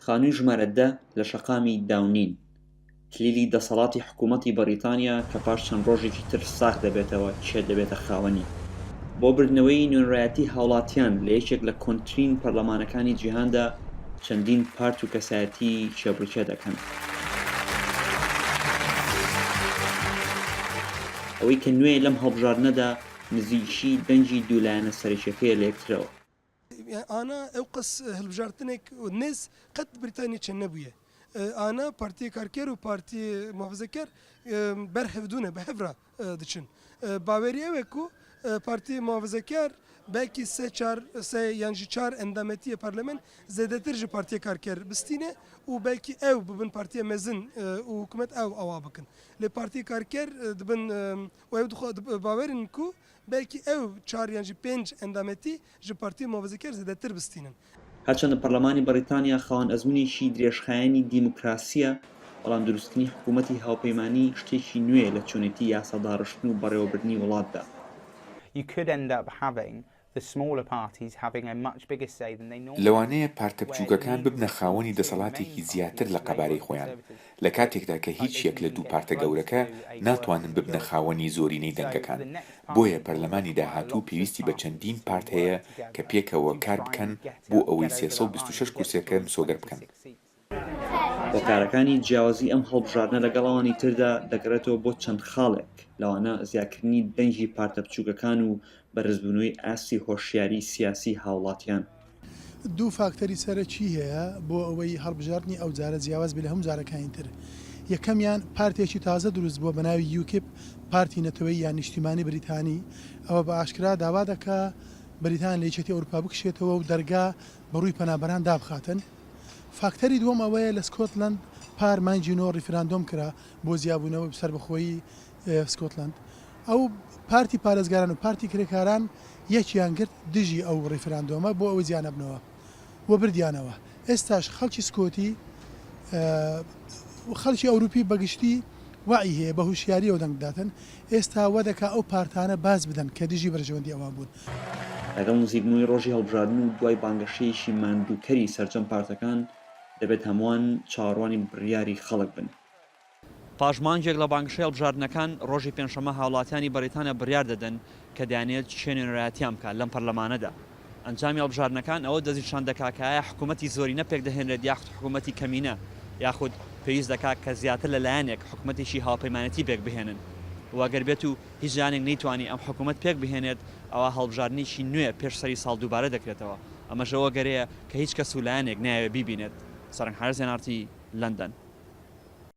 خانووی ژمارە 10 لە شەقامی داونین کلیلی دەسەڵاتی حکوومەتی بەریتانیا کە پاش چەند ڕۆژێکی تر ساغ دەبێتەوە کێ دەبێتە خاوەنی بۆ بردنەوەی نوێنڕایەتی هاوڵاتیان لە یەکێک لە کۆنترین پەرلەمانەکانی جیهاندا چەندین پارت و کەسایەتی چێبڕکێ دەکەن. ئەوەی کە نوێ لەم هەڵبژاردنەدا نزیکشی دەنجی دوولایەنە سەرەکیەکەیە لە یەکترەوە. ئانا ئەو قەس هەڵبژاردنێک نێز قەت بریتانیا چەند نەبوویە. ئانا پارتی کارکێر و پارتی محافزەکەر بەرهەڤدوونە بە هەڤرا دچن. باوێری ئەوێک و پارتی محافزەکەر belki yani çar endametiye parlament zedetirci partiye karker bistine u belki ev bubun partiye mezin u hükümet ev ava bakın. Le partiye karker dibin o ev baverin ku belki ev çar yani penc endameti ji partiye muhafazakar zedetir bistinin. هەرچەندە پەرلەمانی بەریتانیا خاوەن ئەزموونێکی درێژخایەنی دیموکراسیە بەڵام دروستکردنی حکوومەتی هاوپەیمانی شتێکی نوێ لە چۆنێتی یاساداڕشتن و بەڕێوەبردنی وڵاتدا. You could end up having the smaller parties having a much bigger say than they normally. لەوانەیە پارتە بچووکەکان ببنە خاوەنی دەسەڵاتێکی زیاتر لە قەبارەی خۆیان لە کاتێکدا کە هیچ یەک لە دوو پارتە گەورەکە ناتوانن ببنە خاوەنی زۆرینەی دەنگەکان. بۆیە پەرلەمانی داهاتوو پێویستی بە چەندین پارت هەیە کە پێکەوە کار بکەن بۆ ئەوەی 326 کورسەکە سۆگەر بکەن. هۆکارەکانی جیاوازی ئەم هەڵبژاردنە لەگەڵەوانی تردا دەگەڕێتەوە بۆ چەند خاڵێک لەوانە زیادکردنی دەنجی پارتە بچووکەکان و بەرزبوونەوەی ئاستی هۆشیاری سیاسی هاوڵاتیان. دوو فاکتەری سەرەکی هەیە بۆ ئەوەی هەڵبژاردننی ئەو جارە جیاواز بێ لە هەموو جارەکانی تر. یەکەمیان پارتێکی تازە دروست بووە بە ناوی یوکیپ پارتی نەتەوەی یان نیشتیمانی بریتانی ئەوە بە ئاشکرا داوا دەکا بریتان لە یەکێتی ئەوروپا بکشێتەوە و دەرگا بەڕووی پەنابەران دابخاتن. فاکتەری دووەم ئەوەیە لە سکۆتلند پارمانجی نۆ ڕیفراندۆم کرا بۆ زیابوونەوەی سەربەخۆیی سکۆتلند. ئەو پارتی پارێزگاران و پارتی کرێکاران یەکیان کرد دژی ئەو ڕیفراندۆمە بۆ ئەوە زیانە بنەوە وە بردیانەوە. ئێستاش خەڵکی سکۆتی خەڵکی ئەوروپی بەگشتی وعی هەیە بە هوشیاری ئەو دەنگداتن ئێستا وە دەکا ئەو پارتانە باز بدەن کە دژی بەرژەوەندی ئەوان بوون. لەگەڵ نزیکبوونی ڕۆژی هەڵبژاردن و دوای بانگەشەیەکی ماندووکەری سەرجەم پارتەکان دەبێت هەمووان چاوەڕوانی بڕیاری خەڵک بن. پاشمانجێک لە بانگشەی هەڵبژاردنەکان ڕۆژی پێنجشەمە هاوڵاتیانی بەریتانیا بڕیار دەدەن کە دەیانێت نوێنەرایەتیان بکات لەم پەرلەمانەدا. ئەنجامی هەڵبژاردنەکان ئەوە دەستنیشان دەکات کە ئایا حکوومەتی زۆرینە پێک دەهێنرێت یاخود حکوومەتی کەمینە یاخود پێویست دەکات کە زیاتر لەلایەنێک حکوومەتێکی هاوپەیمانەتی پێک بهێنن. واگەر بێت و هیچ جانێک نەیتوانی ئەم حکوومەت پێک بهێنێت ئەوە هەڵبژاردنێکی نوێ پێش سەری ساڵ دووبارە دەکرێتەوە. ئەمەش ئەوە گەرەیە کە هیچ کەس و لایەنێک نایەوێت بیبینێت. سەرنگ حارس زێنارتی لەندەن.